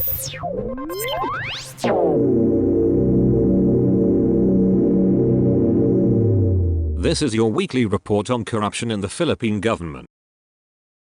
This is your weekly report on corruption in the Philippine government.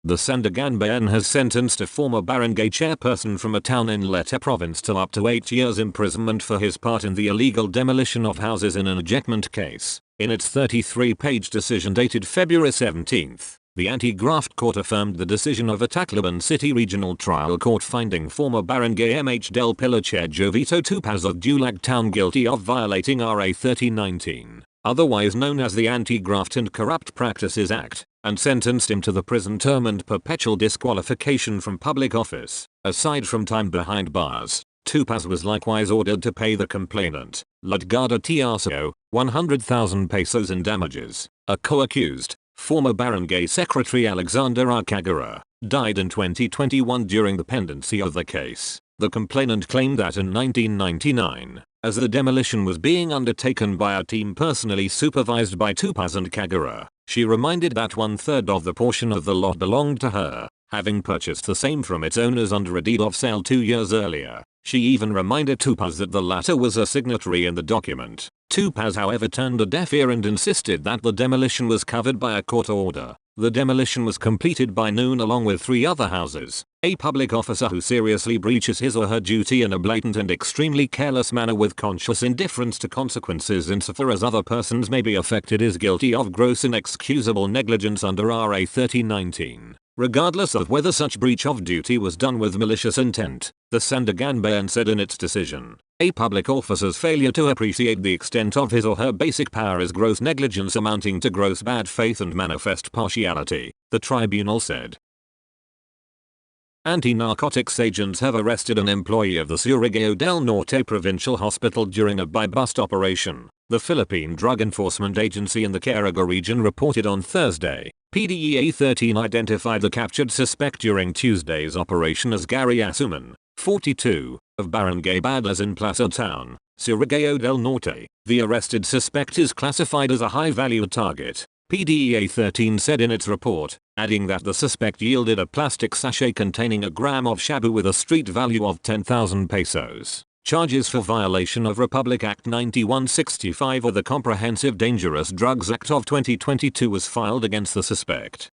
The Sandigan Bayan has sentenced a former barangay chairperson from a town in Leyte province to up to 8 years imprisonment for his part in the illegal demolition of houses in an ejectment case. In its 33-page decision dated February 17, the anti-graft court affirmed the decision of a Tacloban City Regional Trial Court finding former barangay MH Del Pilar Chair Jovito Tupaz of Dulag Town guilty of violating RA 3019, otherwise known as the Anti-Graft and Corrupt Practices Act, and sentenced him to the prison term and perpetual disqualification from public office. Aside from time behind bars, Tupaz was likewise ordered to pay the complainant, Ludgardo Tiaso, 100,000 pesos in damages. A co-accused, former barangay secretary Alexander Arcagara, died in 2021 during the pendency of the case. The complainant claimed that in 1999, as the demolition was being undertaken by a team personally supervised by Tupaz and Kagara, she reminded that 1/3 of the portion of the lot belonged to her, having purchased the same from its owners under a deed of sale 2 years earlier. She even reminded Tupaz that the latter was a signatory in the document. Tupaz however turned a deaf ear and insisted that the demolition was covered by a court order. The demolition was completed by noon along with 3 other houses. A public officer who seriously breaches his or her duty in a blatant and extremely careless manner with conscious indifference to consequences insofar as other persons may be affected is guilty of gross inexcusable negligence under RA 3019. Regardless of whether such breach of duty was done with malicious intent, the Sandigan Bayan said in its decision, a public officer's failure to appreciate the extent of his or her basic power is gross negligence amounting to gross bad faith and manifest partiality, the tribunal said. Anti-narcotics agents have arrested an employee of the Surigao del Norte Provincial Hospital during a buy-bust operation, the Philippine Drug Enforcement Agency in the Caraga region reported on Thursday. PDEA 13 identified the captured suspect during Tuesday's operation as Gary Asuman, 42, of Barangay Badlas in Plaza Town, Surigao del Norte. The arrested suspect is classified as a high-value target, PDEA 13 said in its report, adding that the suspect yielded a plastic sachet containing a gram of shabu with a street value of 10,000 pesos. Charges for violation of Republic Act 9165 or the Comprehensive Dangerous Drugs Act of 2022 was filed against the suspect.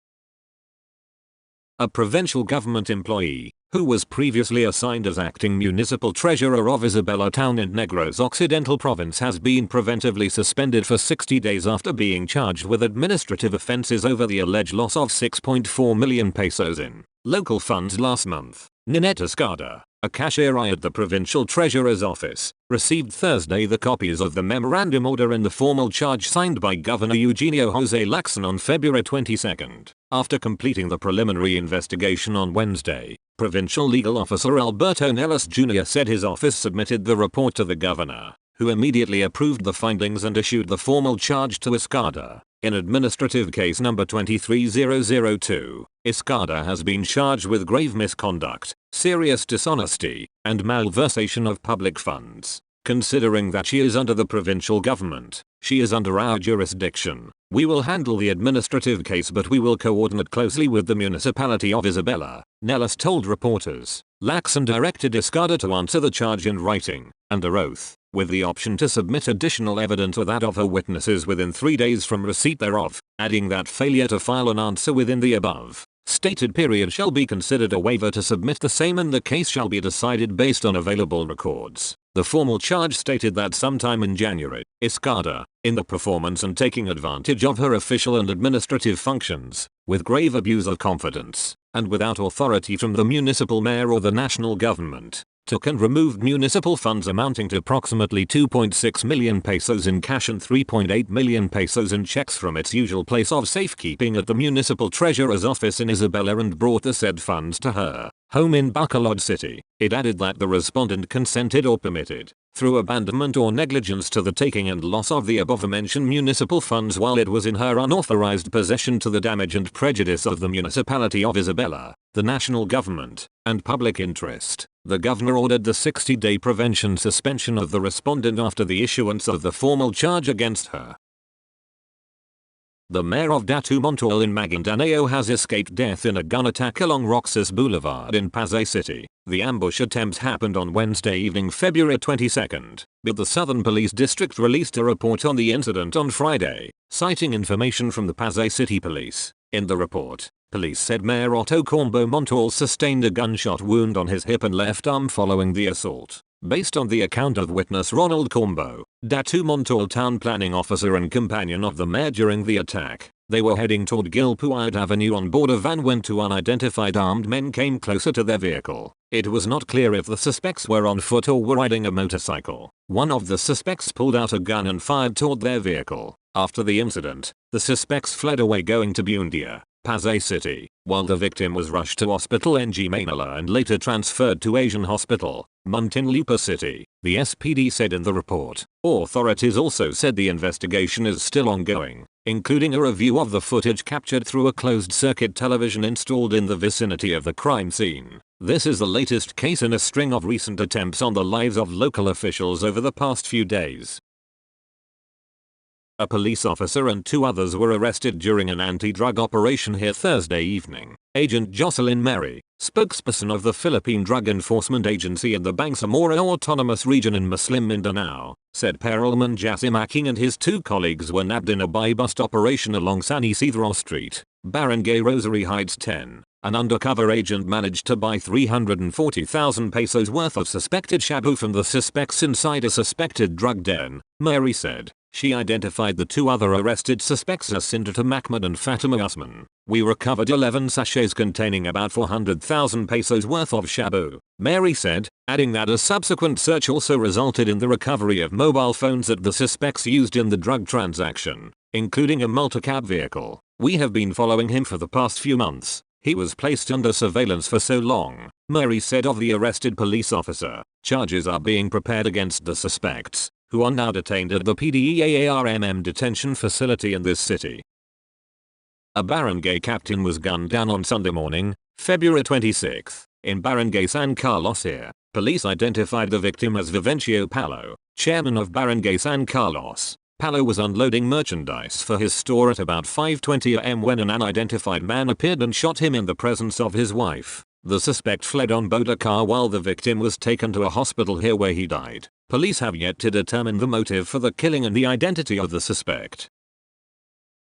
A provincial government employee, who was previously assigned as acting municipal treasurer of Isabela Town in Negros Occidental Province has been preventively suspended for 60 days after being charged with administrative offences over the alleged loss of 6.4 million pesos in local funds last month. Ninette Escada, a cashier at the provincial treasurer's office, received Thursday the copies of the memorandum order in the formal charge signed by Governor Eugenio Jose Lacson on February 22. After completing the preliminary investigation on Wednesday, Provincial Legal Officer Alberto Nellis Jr. said his office submitted the report to the governor, who immediately approved the findings and issued the formal charge to Escada. In administrative case number 23002, Escada has been charged with grave misconduct, serious dishonesty, and malversation of public funds. Considering that she is under the provincial government, she is under our jurisdiction. We will handle the administrative case but we will coordinate closely with the municipality of Isabela, Nellis told reporters. Lacson directed Escada to answer the charge in writing, under oath, with the option to submit additional evidence or that of her witnesses within 3 days from receipt thereof, adding that failure to file an answer within the above stated period shall be considered a waiver to submit the same and the case shall be decided based on available records. The formal charge stated that sometime in January, Escada, in the performance and taking advantage of her official and administrative functions, with grave abuse of confidence, and without authority from the municipal mayor or the national government, took and removed municipal funds amounting to approximately 2.6 million pesos in cash and 3.8 million pesos in checks from its usual place of safekeeping at the municipal treasurer's office in Isabela and brought the said funds to her home in Bacolod City. It added that the respondent consented or permitted, through abandonment or negligence to the taking and loss of the above-mentioned municipal funds while it was in her unauthorized possession to the damage and prejudice of the municipality of Isabela, the national government, and public interest. The governor ordered the 60-day prevention suspension of the respondent after the issuance of the formal charge against her. The mayor of Datu Montal in Maguindanao has escaped death in a gun attack along Roxas Boulevard in Pasay City. The ambush attempt happened on Wednesday evening, February 22nd, but the Southern Police District released a report on the incident on Friday, citing information from the Pasay City Police. In the report, police said Mayor Otto Combo Montal sustained a gunshot wound on his hip and left arm following the assault. Based on the account of witness Ronald Combo, Datu Montal town planning officer and companion of the mayor during the attack, they were heading toward Gilpuad Avenue on board a van when two unidentified armed men came closer to their vehicle. It was not clear if the suspects were on foot or were riding a motorcycle. One of the suspects pulled out a gun and fired toward their vehicle. After the incident, the suspects fled away going to Bundia, Pasay City, while the victim was rushed to Hospital NG Manila and later transferred to Asian Hospital, Muntinlupa City, the SPD said in the report. Authorities also said the investigation is still ongoing, including a review of the footage captured through a closed-circuit television installed in the vicinity of the crime scene. This is the latest case in a string of recent attempts on the lives of local officials over the past few days. A police officer and two others were arrested during an anti-drug operation here Thursday evening. Agent Jocelyn Mary, spokesperson of the Philippine Drug Enforcement Agency in the Bangsamoro Autonomous Region in Muslim Mindanao, said Perelman Jasim Aking and his two colleagues were nabbed in a buy-bust operation along San Isidro Street, Barangay Rosary Heights 10. An undercover agent managed to buy 340,000 pesos worth of suspected shabu from the suspects inside a suspected drug den, Mary said. She identified the two other arrested suspects as Sindita Mahmud and Fatima Usman. We recovered 11 sachets containing about 400,000 pesos worth of shabu, Mary said, adding that a subsequent search also resulted in the recovery of mobile phones that the suspects used in the drug transaction, including a multicab vehicle. We have been following him for the past few months. He was placed under surveillance for so long, Mary said of the arrested police officer. Charges are being prepared against the suspects, who are now detained at the PDEARMM detention facility in this city. A barangay captain was gunned down on Sunday morning, February 26, in Barangay San Carlos here. Police identified the victim as Vivencio Palo, chairman of Barangay San Carlos. Palo was unloading merchandise for his store at about 5:20 am when an unidentified man appeared and shot him in the presence of his wife. The suspect fled on board a car while the victim was taken to a hospital here where he died. Police have yet to determine the motive for the killing and the identity of the suspect.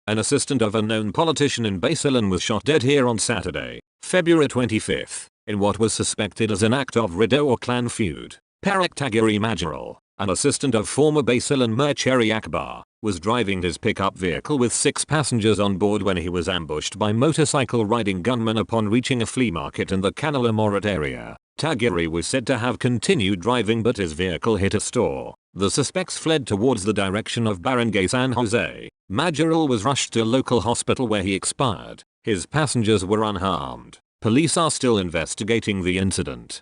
An assistant of a known politician in Basilan was shot dead here on Saturday, February 25, in what was suspected as an act of Rido or clan feud. Parak Tagiri Majoral, an assistant of former Basilan Mayor Cherry Akbar, was driving his pickup vehicle with 6 passengers on board when he was ambushed by motorcycle-riding gunmen upon reaching a flea market in the Canela Morat area. Tagiri was said to have continued driving but his vehicle hit a store. The suspects fled towards the direction of Barangay San Jose. Majoral was rushed to a local hospital where he expired. His passengers were unharmed. Police are still investigating the incident.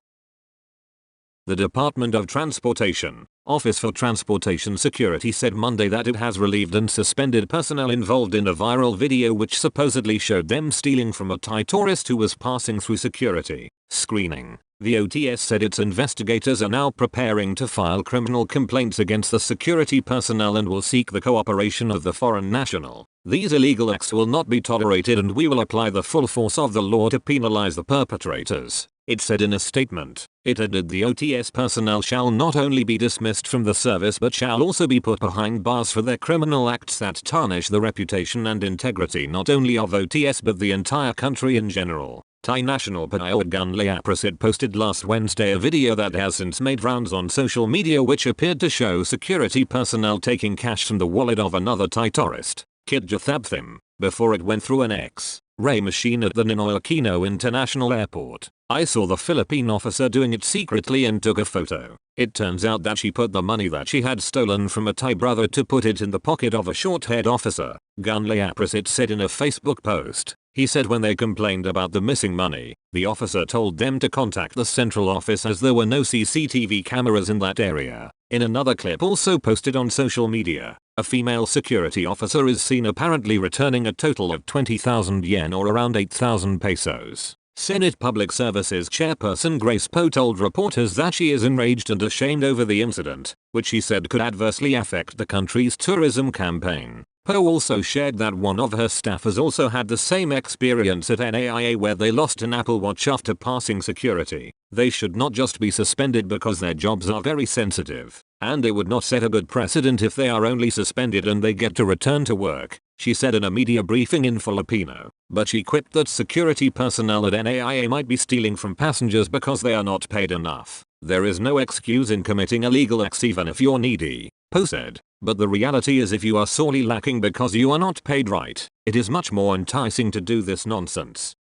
The Department of Transportation, Office for Transportation Security said Monday that it has relieved and suspended personnel involved in a viral video which supposedly showed them stealing from a Thai tourist who was passing through security screening. The OTS said its investigators are now preparing to file criminal complaints against the security personnel and will seek the cooperation of the foreign national. These illegal acts will not be tolerated and we will apply the full force of the law to penalize the perpetrators, it said in a statement. It added the OTS personnel shall not only be dismissed from the service but shall also be put behind bars for their criminal acts that tarnish the reputation and integrity not only of OTS but the entire country in general. Thai national Panayaw Gunlay Aprasit posted last Wednesday a video that has since made rounds on social media which appeared to show security personnel taking cash from the wallet of another Thai tourist, Kidjathabthim, before it went through an X-ray machine at the Ninoy Aquino International Airport. I saw the Philippine officer doing it secretly and took a photo. It turns out that she put the money that she had stolen from a Thai brother to put it in the pocket of a short-haired officer, Gunlay Aprasit said in a Facebook post. He said when they complained about the missing money, the officer told them to contact the central office as there were no CCTV cameras in that area. In another clip also posted on social media, a female security officer is seen apparently returning a total of 20,000 yen or around 8,000 pesos. Senate Public Services Chairperson Grace Poe told reporters that she is enraged and ashamed over the incident, which she said could adversely affect the country's tourism campaign. Poe also shared that one of her staffers also had the same experience at NAIA where they lost an Apple Watch after passing security. They should not just be suspended because their jobs are very sensitive, and it would not set a good precedent if they are only suspended and they get to return to work, she said in a media briefing in Filipino. But she quipped that security personnel at NAIA might be stealing from passengers because they are not paid enough. There is no excuse in committing illegal acts even if you're needy, Poe said. But the reality is if you are sorely lacking because you are not paid right, it is much more enticing to do this nonsense.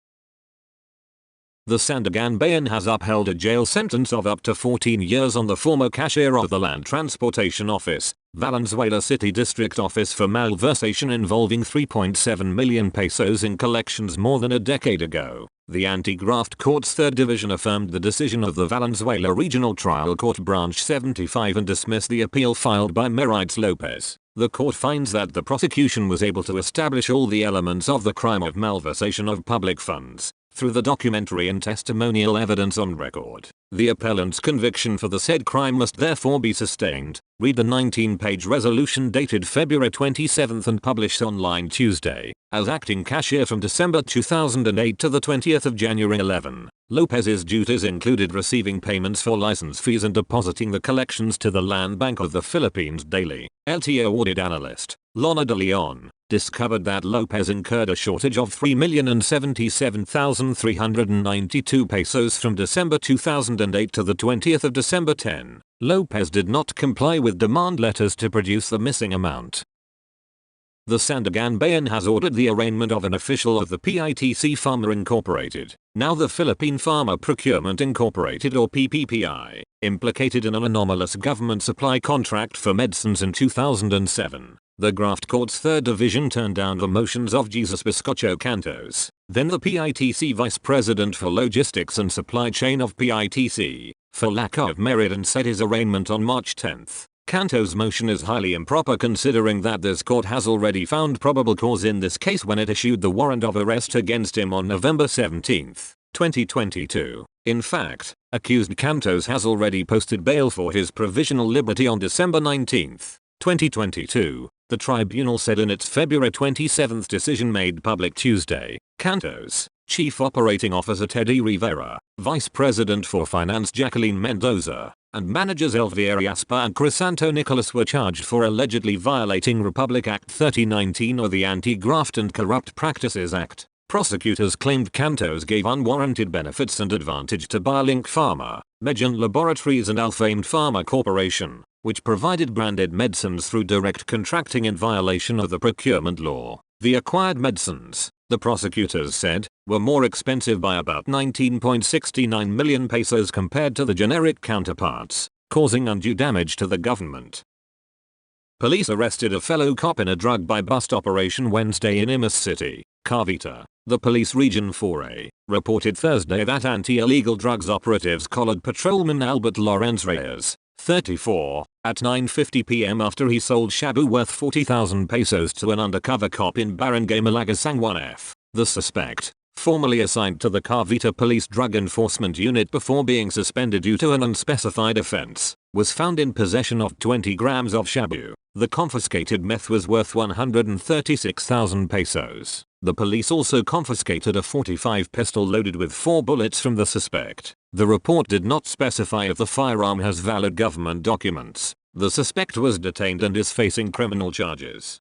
The Sandigan Bayan has upheld a jail sentence of up to 14 years on the former cashier of the Land Transportation Office, Valenzuela City District Office for malversation involving 3.7 million pesos in collections more than a decade ago. The Anti-Graft Court's 3rd Division affirmed the decision of the Valenzuela Regional Trial Court Branch 75 and dismissed the appeal filed by Merides Lopez. The court finds that the prosecution was able to establish all the elements of the crime of malversation of public funds through the documentary and testimonial evidence on record. The appellant's conviction for the said crime must therefore be sustained. Read the 19-page resolution dated February 27 and published online Tuesday. As acting cashier from December 2008 to the 20th of January 11, Lopez's duties included receiving payments for license fees and depositing the collections to the Land Bank of the Philippines daily. LTO audit analyst Lona de Leon discovered that Lopez incurred a shortage of 3,077,392 pesos from December 2008 to the 20th of December 10. Lopez did not comply with demand letters to produce the missing amount. The Sandigan Bayan has ordered the arraignment of an official of the PITC Pharma Incorporated, now the Philippine Pharma Procurement Incorporated or PPPI, implicated in an anomalous government supply contract for medicines in 2007. The Graft Court's 3rd Division turned down the motions of Jesus Biscocho Cantos, then the PITC Vice President for Logistics and Supply Chain of PITC, for lack of merit and set his arraignment on March 10. Cantos' motion is highly improper considering that this court has already found probable cause in this case when it issued the warrant of arrest against him on November 17, 2022. In fact, accused Cantos has already posted bail for his provisional liberty on December 19, 2022. The tribunal said in its February 27 decision made public Tuesday. Cantos, Chief Operating Officer Teddy Rivera, Vice President for Finance Jacqueline Mendoza, and managers Elvira Aspa and Crisanto Nicolas were charged for allegedly violating Republic Act 3019 or the Anti-Graft and Corrupt Practices Act. Prosecutors claimed Cantos gave unwarranted benefits and advantage to BioLink Pharma, Megan Laboratories and Alfamed Pharma Corporation, which provided branded medicines through direct contracting in violation of the procurement law. The acquired medicines, the prosecutors said, were more expensive by about 19.69 million pesos compared to the generic counterparts, causing undue damage to the government. Police arrested a fellow cop in a drug buy-bust operation Wednesday in Imus City, Cavite. The Police Region 4A reported Thursday that anti-illegal drugs operatives collared patrolman Albert Lorenz Reyes, 34, at 9:50 p.m. after he sold shabu worth 40,000 pesos to an undercover cop in Barangay Malagasang 1F. The suspect, formerly assigned to the Cavite Police Drug Enforcement Unit before being suspended due to an unspecified offense, was found in possession of 20 grams of shabu. The confiscated meth was worth 136,000 pesos. The police also confiscated a .45 pistol loaded with 4 bullets from the suspect. The report did not specify if the firearm has valid government documents. The suspect was detained and is facing criminal charges.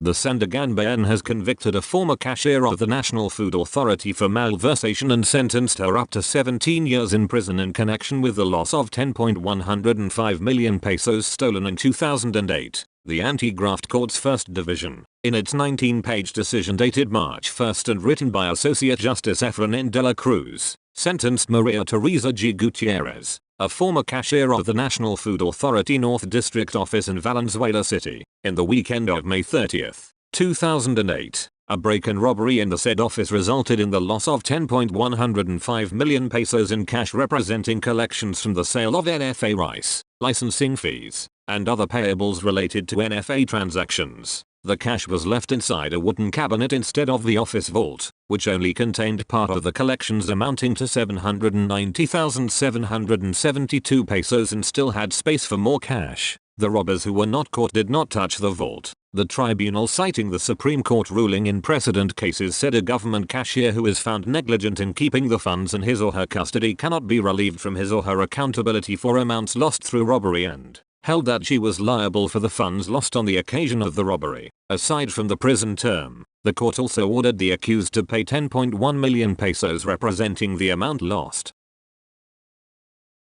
The Sandigan Bayan has convicted a former cashier of the National Food Authority for malversation and sentenced her up to 17 years in prison in connection with the loss of 10.105 million pesos stolen in 2008. The Anti-Graft Court's 1st Division, in its 19-page decision dated March 1 and written by Associate Justice Efrain de la Cruz, sentenced Maria Teresa G. Gutierrez, a former cashier of the National Food Authority North District Office in Valenzuela City, in the weekend of May 30, 2008. A break and robbery in the said office resulted in the loss of 10.105 million pesos in cash representing collections from the sale of NFA rice, licensing fees, and other payables related to NFA transactions. The cash was left inside a wooden cabinet instead of the office vault, which only contained part of the collections amounting to 790,772 pesos and still had space for more cash. The robbers who were not caught did not touch the vault. The tribunal, citing the Supreme Court ruling in precedent cases, said a government cashier who is found negligent in keeping the funds in his or her custody cannot be relieved from his or her accountability for amounts lost through robbery, and held that she was liable for the funds lost on the occasion of the robbery. Aside from the prison term, the court also ordered the accused to pay 10.1 million pesos, representing the amount lost.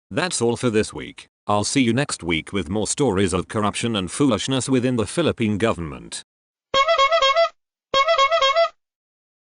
That's all for this week. I'll see you next week with more stories of corruption and foolishness within the Philippine government.